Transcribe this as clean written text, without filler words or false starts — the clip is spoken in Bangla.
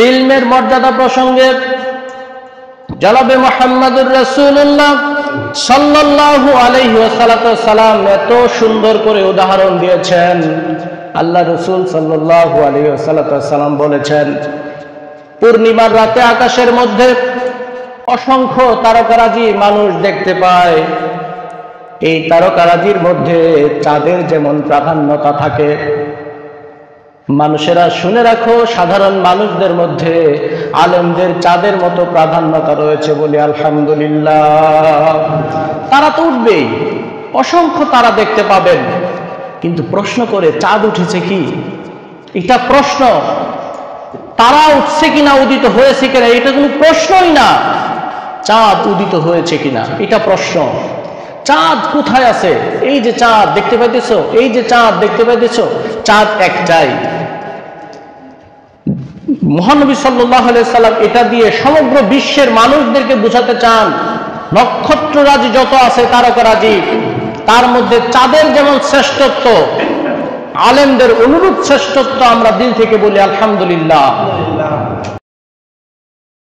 ইলমের মর্যাদা প্রসঙ্গে জনাবে মুহাম্মদুর রাসূলুল্লাহ সাল্লাল্লাহু আলাইহি ওয়াসাল্লাম এত সুন্দর করে উদাহরণ দিয়েছেন। আল্লাহ রাসূল সাল্লাল্লাহু আলাইহি ওয়াসাল্লাম বলেছেন, পূর্ণিমার রাতে আকাশের মধ্যে অসংখ্য তারকারাজি মানুষ দেখতে পায়। এই তারকারাজির মধ্যে চাঁদের যেমন প্রাধান্যতা থাকে, মানুষেরা শুনে রাখো, সাধারণ মানুষদের মধ্যে আলেমদের চাঁদের মতো প্রাধান্যতা রয়েছে বলে আলহামদুলিল্লাহ। তারা তো উঠবেই, অসংখ্য তারা দেখতে পাবেন, কিন্তু প্রশ্ন করে চাঁদ উঠেছে কি, এটা প্রশ্ন। তারা উঠছে কিনা, উদিত হয়েছে কিনা, এটা কোনো প্রশ্নই না। চাঁদ উদিত হয়েছে কিনা এটা প্রশ্ন। চাঁদ কোথায় আছে? এই যে চাঁদ দেখতে পাইতেছো, এই যে চাঁদ দেখতে পাইতেছো, চাঁদ একটাই। মহানবী সাল্লাল্লাহু আলাইহি সাল্লাম এটা দিয়ে সমগ্র বিশ্বের মানুষদেরকে বোঝাতে চান, নক্ষত্ররাজি যত আছে, তারকারাজি, তার মধ্যে চাঁদের যেমন শ্রেষ্ঠত্ব, আলেমদের অনুরূপ শ্রেষ্ঠত্ব আমরা দিল থেকে বলি আলহামদুলিল্লাহ।